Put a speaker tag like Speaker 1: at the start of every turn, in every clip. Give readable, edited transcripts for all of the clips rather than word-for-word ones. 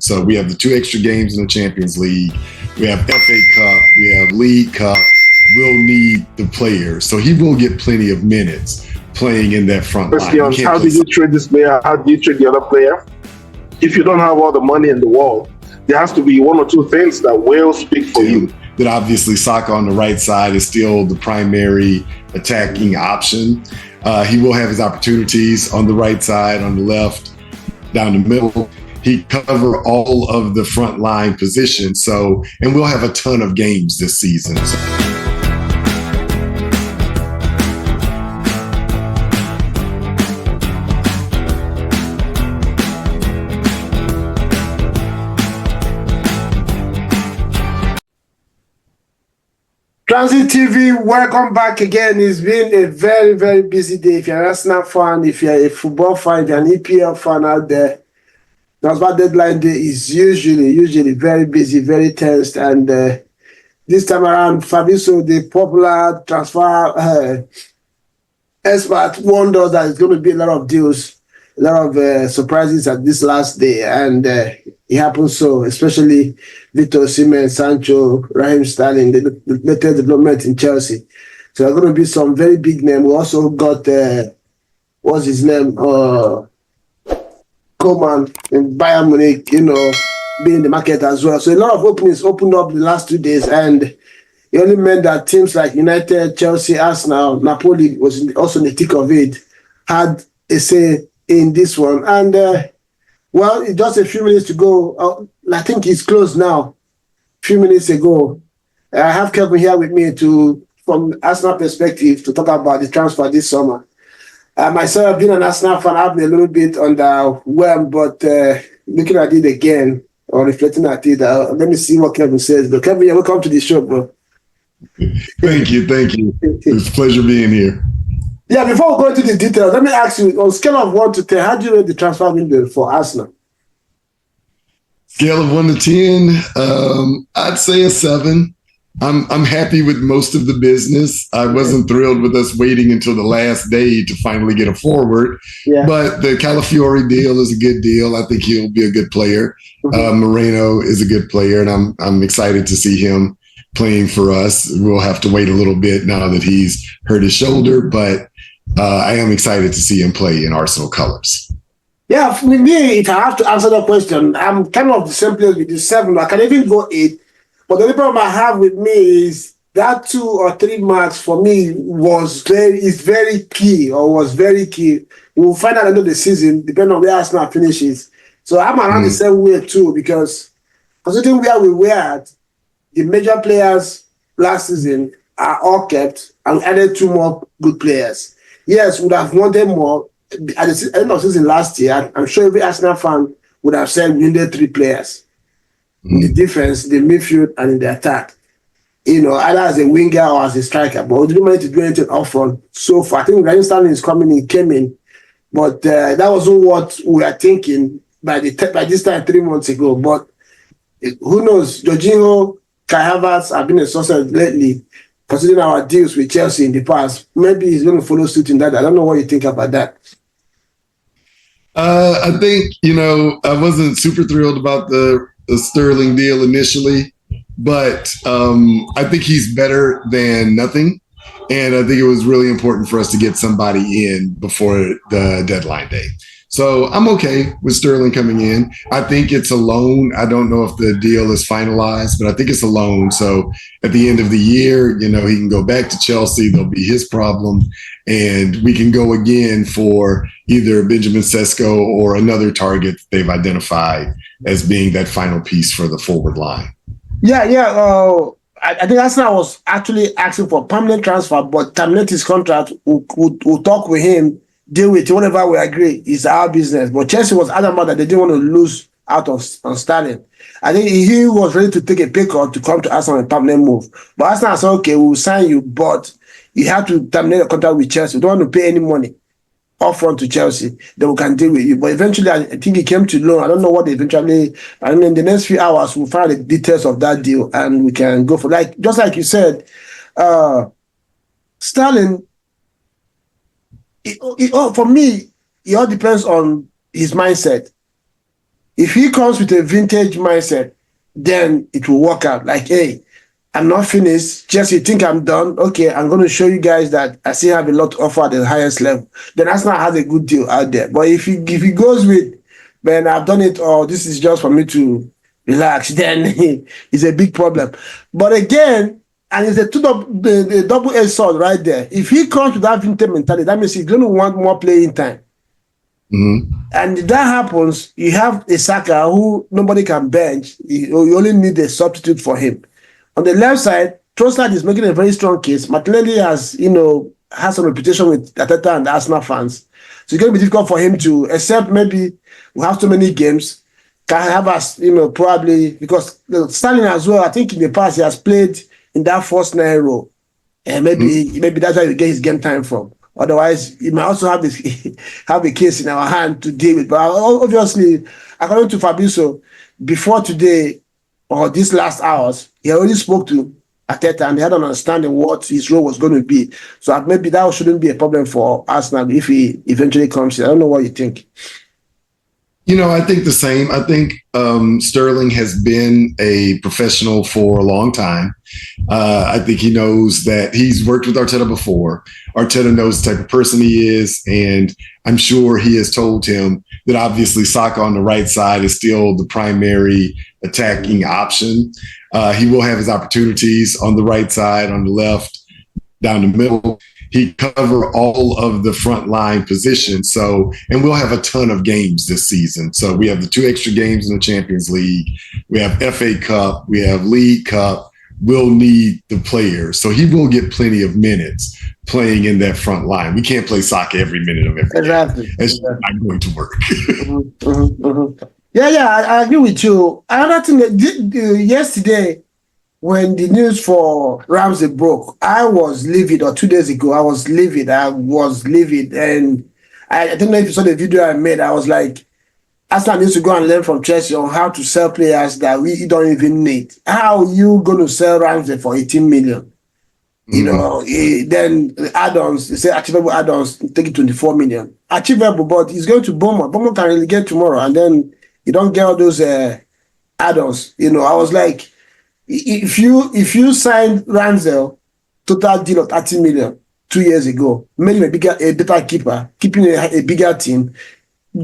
Speaker 1: So we have the 2 extra games in the Champions League. We have FA Cup. We have League Cup. We'll need the players. So he will get plenty of minutes playing in that front line.
Speaker 2: How do you trade this player? How do you trade the other player? If you don't have all the money in the world, there has to be 1 or 2 things that will speak for you.
Speaker 1: That obviously Saka on the right side is still the primary attacking option. He will have his opportunities on the right side, on the left, down the middle. He cover all of the front line positions. So, and we'll have a ton of games this season.
Speaker 3: Transit TV, welcome back again. It's been a very, very busy day. If you're an Arsenal fan, if you're a football fan, if you're an EPL fan out there, transfer deadline day is usually very busy, very tense. And this time around, Fabricio, the popular transfer expert, warned us that it's going to be a lot of deals, a lot of surprises at this last day. And it happens so, especially Victor Osimhen, Sancho, Raheem Sterling, the latest development in Chelsea. So there are going to be some very big names. We also got, what's his name? Coman in Bayern Munich, being in the market as well. So a lot of openings opened up the last 2 days, and it only meant that teams like United, Chelsea, Arsenal, Napoli was also in the thick of it, had a say in this one. And well, it's just a few minutes to go. I think it's closed now. A few minutes ago. I have Kevin here with me from Arsenal perspective, to talk about the transfer this summer. Myself, being an Arsenal fan, I've been a little bit underwhelmed, but looking at it again, or reflecting at it, let me see what Kevin says. But Kevin, welcome to the show, bro.
Speaker 1: Thank you. It's a pleasure being here.
Speaker 3: Yeah, before we go into the details, let me ask you, on a scale of 1 to 10, how do you rate the transfer window for Arsenal?
Speaker 1: Scale of 1 to 10, I'd say a 7. I'm happy with most of the business. I wasn't thrilled with us waiting until the last day to finally get a forward. Yeah. But the Calafiori deal is a good deal. I think he'll be a good player. Mm-hmm. Moreno is a good player, and I'm excited to see him playing for us. We'll have to wait a little bit now that he's hurt his shoulder, but I am excited to see him play in Arsenal colors.
Speaker 3: Yeah, for me, if I have to answer that question, I'm kind of the same place with the 7. I can even go 8. But the only problem I have with me is that 2 or 3 marks for me was very key. We'll find out at the end of the season, depending on where Arsenal finishes. So I'm around the same way too, because considering where we were at, the major players last season are all kept, and added 2 more good players. Yes, we would have wanted more. At the end of the season last year, I'm sure every Arsenal fan would have said we needed 3 players. In the defense, the midfield, and in the attack. Either as a winger or as a striker. But we didn't manage to do anything up front so far. I think Raheem Sterling is coming in, came in. But that wasn't what we were thinking by this time 3 months ago. But who knows? Jorginho, Kai Havertz have been a success lately, considering our deals with Chelsea in the past. Maybe he's going to follow suit in that. I don't know what you think about that.
Speaker 1: I think, I wasn't super thrilled about the Sterling deal initially, but I think he's better than nothing. And I think it was really important for us to get somebody in before the deadline day. So I'm okay with Sterling coming in. I think it's a loan. I don't know if the deal is finalized, but I think it's a loan. So at the end of the year, he can go back to Chelsea. There'll be his problem. And we can go again for either Benjamin Sesko or another target they've identified as being that final piece for the forward line.
Speaker 3: Yeah. I think Arsenal was actually asking for permanent transfer, but terminate his contract. We'll talk with him, deal with it, whatever we agree is our business. But Chelsea was adamant that they didn't want to lose out on Sterling. I think he was ready to take a pay cut to come to Arsenal on a permanent move. But Arsenal said, okay, we'll sign you, but you have to terminate the contract with Chelsea. We don't want to pay any money upfront to Chelsea, then we can deal with you. But eventually, I think he came to loan. I don't know what eventually, in the next few hours, we'll find the details of that deal and we can go for, just like you said, Sterling, for me, it all depends on his mindset. If he comes with a vintage mindset, then it will work out. Like, hey, I'm not finished. Just you think I'm done? Okay, I'm going to show you guys that I still have a lot to offer at the highest level. Then Arsenal has a good deal out there. But if he goes with, man, I've done it, or this is just for me to relax, then it's a big problem. But again, and it's the double-edged sword right there. If he comes with that vintage mentality, that means he's going to want more playing time.
Speaker 1: Mm-hmm.
Speaker 3: And if that happens, you have a Saka who nobody can bench. You only need a substitute for him. On the left side, Trossard is making a very strong case. Martinelli has some reputation with Arteta and Arsenal fans. So it's going to be difficult for him to, except maybe we have so many games, can have us, probably, because Sterling as well, I think in the past he has played in that first nine role. And maybe that's where he get his game time from. Otherwise, he might also have have a case in our hand to deal with. But obviously, according to Fabrizio, before today or these last hours, he already spoke to Arteta and they had an understanding what his role was going to be. So maybe that shouldn't be a problem for Arsenal if he eventually comes in. I don't know what you think.
Speaker 1: I think the same. I think Sterling has been a professional for a long time. I think he knows that he's worked with Arteta before. Arteta knows the type of person he is, and I'm sure he has told him that obviously Saka on the right side is still the primary attacking option. He will have his opportunities on the right side, on the left, down the middle. He cover all of the front line positions. And we'll have a ton of games this season. So we have the 2 extra games in the Champions League. We have FA Cup. We have League Cup. We'll need the players. So he will get plenty of minutes playing in that front line. We can't play soccer every minute of every
Speaker 3: exactly.
Speaker 1: game. It's not going to work.
Speaker 3: Yeah, I agree with you. Another thing that yesterday, when the news for Ramsey broke, I was livid, or 2 days ago, I was livid. And I don't know if you saw the video I made. I was like, Arsenal needs to go and learn from Chelsea on how to sell players that we don't even need. How are you going to sell Ramsey for 18 million? Then the add-ons, they say achievable add-ons, take it 24 million. Achievable, but he's going to Bournemouth. Bournemouth can relegate tomorrow, and then you don't get all those add-ons. I was like, if you signed Ramsdale, total deal of 30 million 2 years ago, made him a better keeper, keeping a bigger team,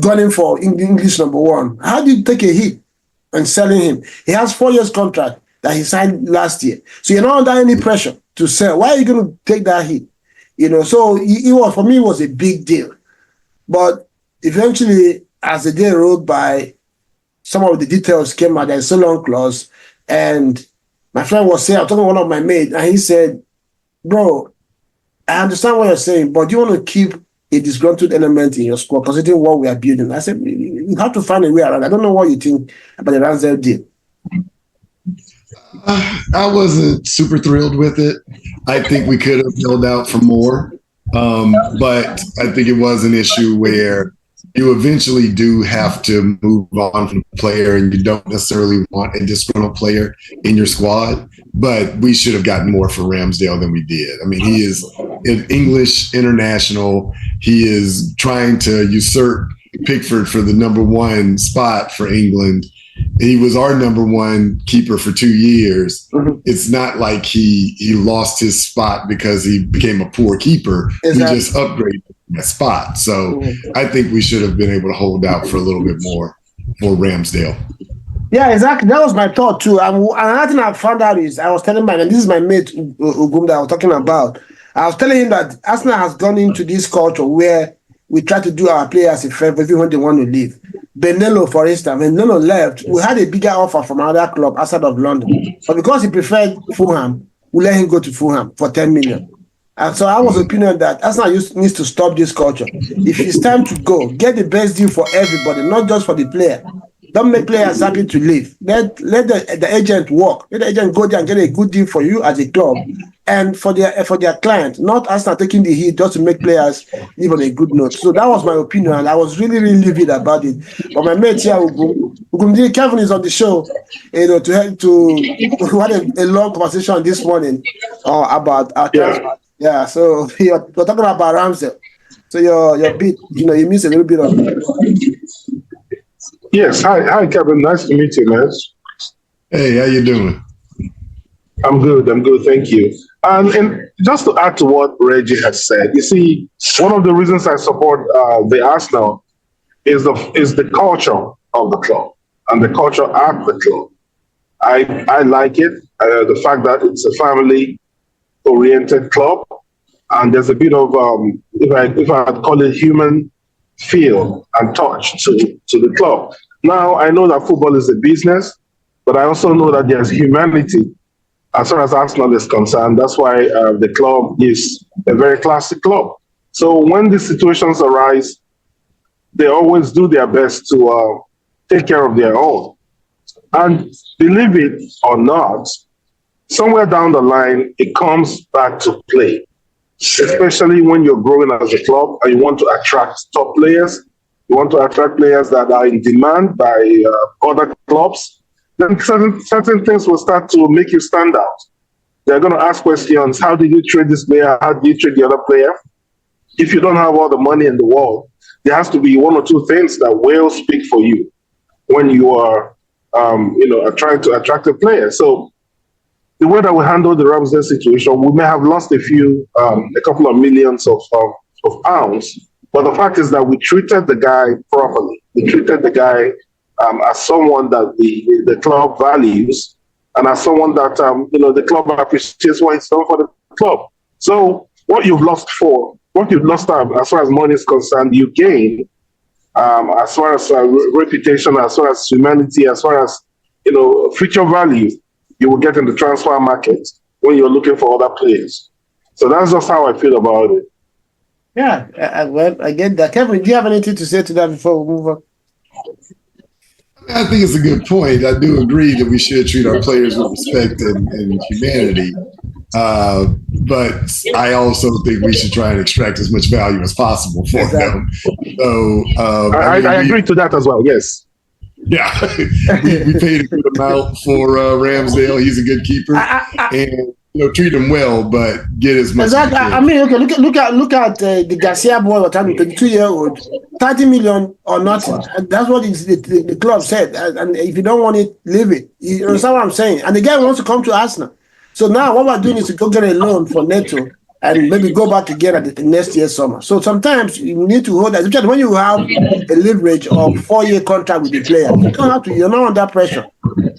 Speaker 3: gunning for English number 1. How do you take a hit and selling him? He has 4 years contract that he signed last year, so you're not under any pressure to sell. Why are you going to take that hit? So it was, for me, it was a big deal. But eventually, as the day rolled by, some of the details came out. There's a long clause. And my friend was saying, I'm talking to one of my mates, and he said, bro, I understand what you're saying, but do you want to keep a disgruntled element in your squad, considering what we are building? I said, you have to find a way around. I don't know what you think about the Ramsdale deal.
Speaker 1: I wasn't super thrilled with it. I think we could have held out for more. But I think it was an issue where you eventually do have to move on from the player, and you don't necessarily want a disgruntled player in your squad. But we should have gotten more for Ramsdale than we did. I mean, he is an English international. He is trying to usurp Pickford for the number 1 spot for England. He was our number 1 keeper for 2 years. Mm-hmm. It's not like he lost his spot because he became a poor keeper. Exactly. He just upgraded that spot. So I think we should have been able to hold out for a little bit more for Ramsdale.
Speaker 3: Yeah, exactly. That was my thought too. Another thing I found out is, I was telling and this is my mate Ugum that I was talking about. I was telling him that Arsenal has gone into this culture where we try to do our players a favor even when they want to leave. Benelo, for instance, when Benelo left, we had a bigger offer from another club outside of London. But because he preferred Fulham, we let him go to Fulham for 10 million. And so I was of the opinion that Arsenal needs to stop this culture. If it's time to go, get the best deal for everybody, not just for the player. Don't make players happy to leave. Let the agent work. Let the agent go there and get a good deal for you as a club and for their client, not Arsenal taking the heat just to make players live on a good note. So that was my opinion, and I was really, really livid about it. But my mate here, Kevin, is on the show, to had a long conversation this morning about our transfer. Yeah, so we're talking about Ramsey. So your bit, you missed a little bit of it.
Speaker 2: Yes, hi, Kevin. Nice to meet you, man.
Speaker 1: Hey, how you doing?
Speaker 2: I'm good, thank you. And just to add to what Reggie has said, you see, one of the reasons I support the Arsenal is the culture of the club and the culture at the club. I like it. The fact that it's a family oriented club, and there's a bit of if I call it human feel and touch to the club. Now I know that football is a business, but I also know that there's humanity as far as Arsenal is concerned. That's why the club is a very classic club. So when these situations arise, they always do their best to take care of their own. And believe it or not, somewhere down the line, it comes back to play, especially when you're growing as a club and you want to attract top players. You want to attract players that are in demand by other clubs. Then certain things will start to make you stand out. They're going to ask questions. How did you trade this player? How did you trade the other player? If you don't have all the money in the world, there has to be one or two things that will speak for you when you are, trying to attract a player. So the way that we handle the Ramsdale situation, we may have lost a couple of millions of pounds, but the fact is that we treated the guy properly. We treated the guy as someone that the club values and as someone that the club appreciates what he's done for the club. So what you've lost as far as money is concerned, you gain as far as reputation, as far as humanity, as far as future value you will get in the transfer market when you're looking for other players. So that's just how I feel about it.
Speaker 3: Yeah, well, I get that. Kevin, do you have anything to say to that before we move on?
Speaker 1: I think it's a good point. I do agree that we should treat our players with respect and humanity. But I also think we should try and extract as much value as possible for them. So
Speaker 2: I agree to that as well. Yes.
Speaker 1: Yeah, we paid a good amount for Ramsdale. He's a good keeper, and treat him well, but get as much.
Speaker 3: Exactly. I mean, okay, look at the Garcia boy, what happened, 22-year-old, 30 million or nothing. And that's what the club said. And if you don't want it, leave it. You understand what I'm saying? And the guy wants to come to Arsenal. So now what we're doing is to go get a loan for Neto and maybe go back again at the next year's summer. So sometimes you need to hold that. Especially when you have a leverage of 4-year contract with the player, you don't have to. You're not under pressure.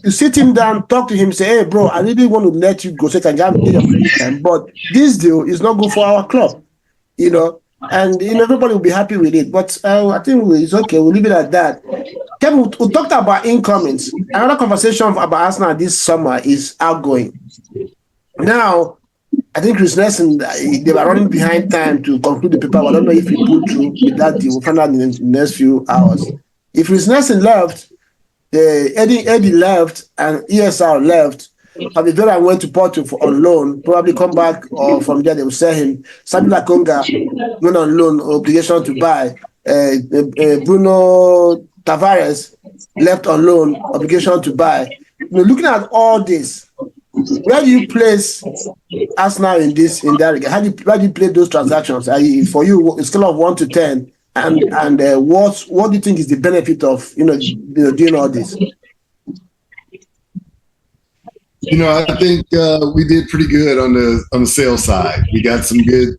Speaker 3: You sit him down, talk to him, say, "Hey, bro, I really want to let you go so I can have a free time, but this deal is not good for our club, And everybody will be happy with it. But I think it's okay. We'll leave it at that. Kevin, we talked about incomings. Another conversation about Arsenal this summer is outgoing. Now, I think Chris Nelson, they were running behind time to conclude the paper. I don't know if he pulled through with that deal. We'll find out in the next few hours. If Chris Nelson left, Eddie left, and ESR left, Abidora went to Porto on loan, probably come back, or from there they will sell him. Sabila Konga went on loan, obligation to buy. Bruno Tavares left on loan, obligation to buy. Looking at all this, where do you place Arsenal in that regard? How do you play those transactions? For you, a scale of 1 to 10, and what do you think is the benefit of doing all this?
Speaker 1: I think we did pretty good on the sales side. We got some good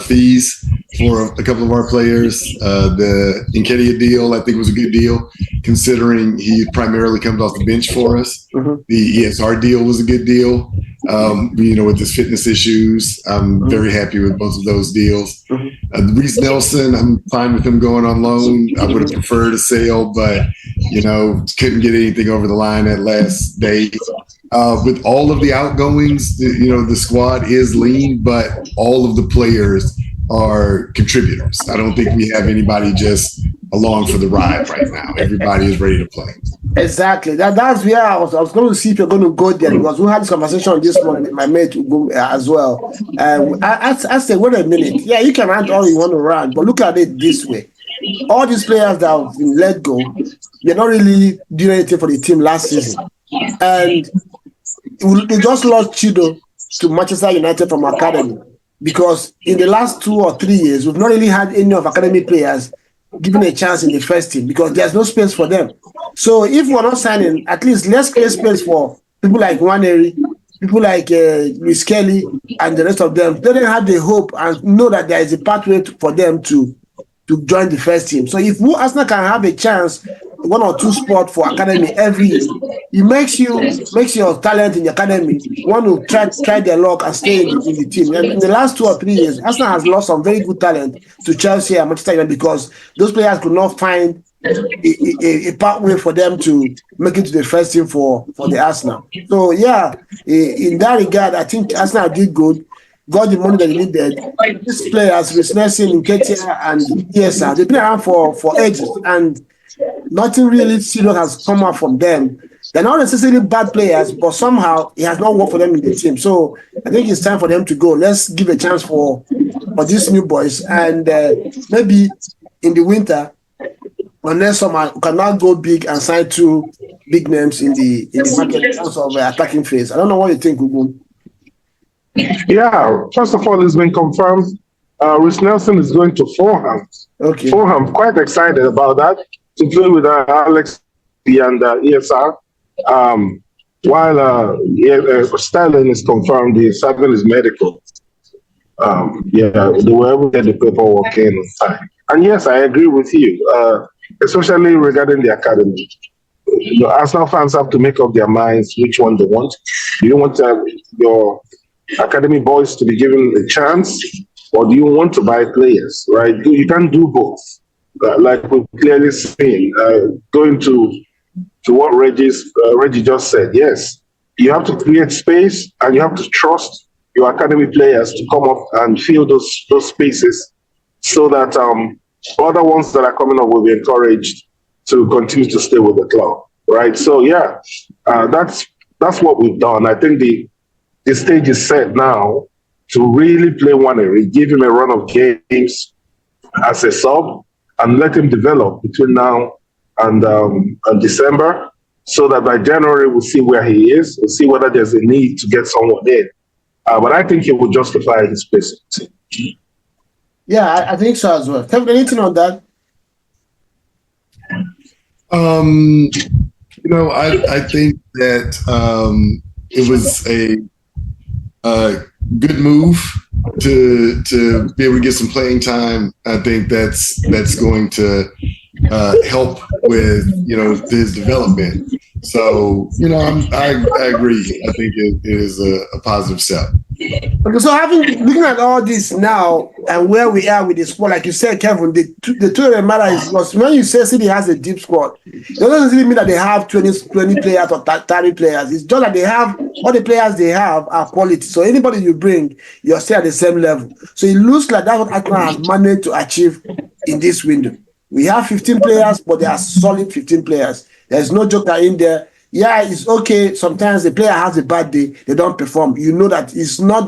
Speaker 1: fees for a couple of our players. The Nketiah deal, I think, was a good deal, considering he primarily comes off the bench for us. Mm-hmm. The ESR deal was a good deal. With his fitness issues, I'm very happy with both of those deals. Mm-hmm. Reece Nelson, I'm fine with him going on loan. I would have preferred a sale, but couldn't get anything over the line that last day. With all of the outgoings, the squad is lean, but all of the players are contributors. I don't think we have anybody just along for the ride right now. Everybody is ready to play.
Speaker 3: Exactly. That's where I was going to see if you're going to go there, because we had this conversation this morning with my mate as well. I said, wait a minute. Yeah, you can rant all you want to rant, but look at it this way. All these players that have been let go, they're not really doing anything for the team last season. And we just lost Chido to Manchester United from academy, because in the last 2 or 3 years, we've not really had any of academy players given a chance in the first team because there's no space for them. So if we're not signing, at least let's create space for people like Waneri, people like Luis Kelly, and the rest of them. They don't have the hope and know that there is a pathway for them to join the first team. So if Arsenal can have a chance, one or two spots for academy every year, it makes your talent in the academy want to try their luck and stay in the team. And in the last 2 or 3 years, Arsenal has lost some very good talent to Chelsea and Manchester United because those players could not find a pathway for them to make it to the first team for the Arsenal. So yeah, in that regard, I think Arsenal did good. Got the money that they needed. These players, Reece Nelson, Nketiah, and ESR, they've been around for ages, and nothing really serious has come out from them. They're not necessarily bad players, but somehow it has not worked for them in the team. So I think it's time for them to go. Let's give a chance for these new boys, and maybe in the winter, unless someone cannot go big and sign 2 big names in the market in terms of attacking phase. I don't know what you think, Gugu.
Speaker 2: Yeah, first of all, it's been confirmed. Reece Nelson is going to Fulham.
Speaker 3: Okay.
Speaker 2: Fulham, quite excited about that, to play with Alex and ESR. While Sterling is confirmed, the serving is medical. They were able to get the paperwork in on time. And yes, I agree with you, especially regarding the academy. Arsenal fans have to make up their minds which one they want. Do you want your academy boys to be given a chance, or do you want to buy players, right? You can't do both. Like we've clearly seen, going to what Reggie just said, yes, you have to create space and you have to trust your academy players to come up and fill those spaces so that other ones that are coming up will be encouraged to continue to stay with the club, right? So yeah, that's what we've done. I think the stage is set now to really play Waneri, give him a run of games as a sub, and let him develop between now and December, so that by January we'll see where he is. We'll see whether there's a need to get someone in. But I think he will justify his place.
Speaker 3: Yeah, I think so as well. Have anything on that?
Speaker 1: I think that it was a good move to be able to get some playing time. I think that's going to help with his development. So I agree. I think it is a positive step.
Speaker 3: Okay, so looking at all this now and where we are with the squad, like you said, Kevin, the truth of the matter is because when you say City has a deep squad, it doesn't really mean that they have 20 players or 30 players. It's just that they have all the players they have are quality. So anybody you bring, you're still at the same level. So it looks like that's what Arsenal has managed to achieve in this window. We have 15 players, but they are solid 15 players. There's no joker in there. Yeah, it's okay. Sometimes the player has a bad day, they don't perform. You know that it's not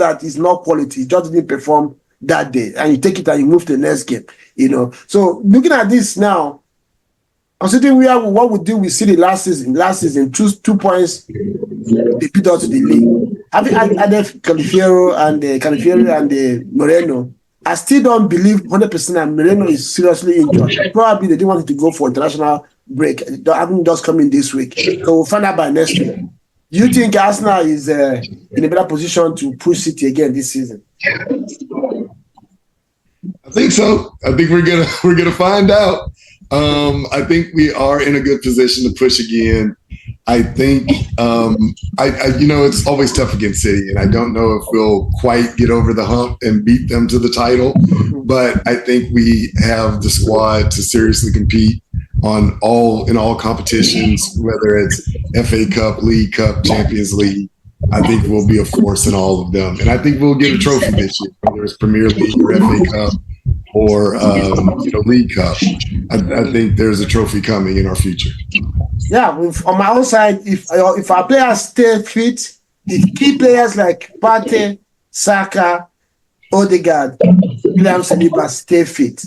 Speaker 3: quality, it just didn't perform that day. And you take it and you move to the next game. So looking at this now, considering what we did with City last season, 2 points, they beat us to the league. Having added Califiero and Moreno, I still don't believe 100% that Moreno is seriously injured. Probably they didn't want him to go for international break. They haven't just come in this week. So we'll find out by next week. Do you think Arsenal is in a better position to push City again this season?
Speaker 1: I think so. I think we're gonna find out. I think we are in a good position to push again. I think it's always tough against City, and I don't know if we'll quite get over the hump and beat them to the title. But I think we have the squad to seriously compete in all competitions, whether it's FA Cup, League Cup, Champions League. I think we'll be a force in all of them, and I think we'll get a trophy this year, whether it's Premier League or FA Cup or League Cup. I think there's a trophy coming in our future.
Speaker 3: Yeah, on my own side, if our players stay fit, if key players like Partey, Saka, Odegaard, William Saliba stay fit,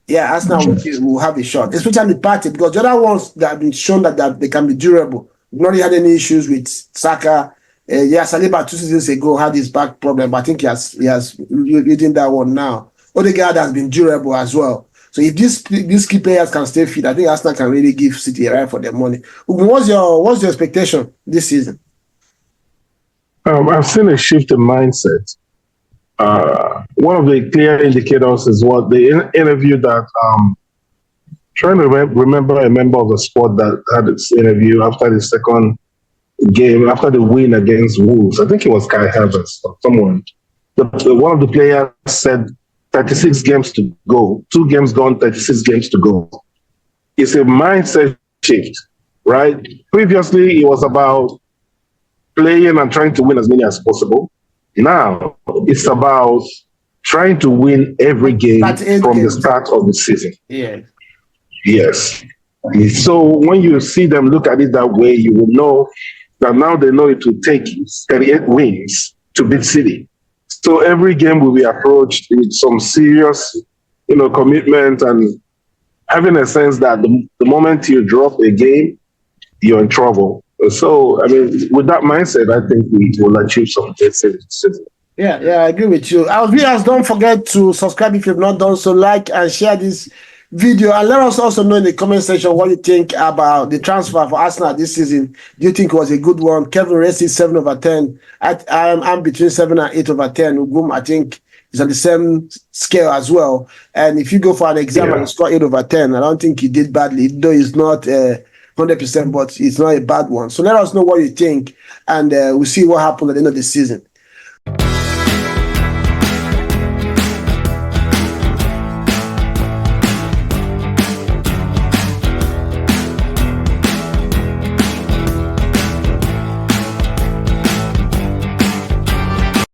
Speaker 3: yeah, Arsenal will have a shot, especially Partey, because the other ones that have been shown that they can be durable. We've not really had any issues with Saka. Saliba 2 seasons ago had his back problem, but I think he has leading that one now. Odegaard has been durable as well. So if these key players can stay fit, I think Arsenal can really give City a run for their money. What's your expectation this season?
Speaker 2: I've seen a shift in mindset. One of the clear indicators is what the interview that trying to remember a member of the sport that had this interview after the second game, after the win against Wolves. I think it was Kai Havertz or someone. One of the players said 36 games to go, 2 games gone, 36 games to go. It's a mindset shift, right? Previously, it was about playing and trying to win as many as possible. Now, it's about trying to win every game from the start of the season.
Speaker 3: Yeah.
Speaker 2: Yes. So when you see them look at it that way, you will know that now they know it will take 38 wins to beat City. So every game will be approached with some serious, commitment and having a sense that the moment you drop a game, you're in trouble. So, I mean, with that mindset, I think we will achieve something this season.
Speaker 3: Yeah, I agree with you. Our viewers, don't forget to subscribe if you've not done so. Like and share this video, and let us also know in the comment section what you think about the transfer for Arsenal this season. Do you think it was a good one? Kevin rates it 7/10. I'm between 7 and 8/10. Ugum, I think, is on the same scale as well. And if you go for an exam and score 8/10, I don't think he did badly, though it's not 100%, but it's not a bad one. So let us know what you think, and we'll see what happens at the end of the season.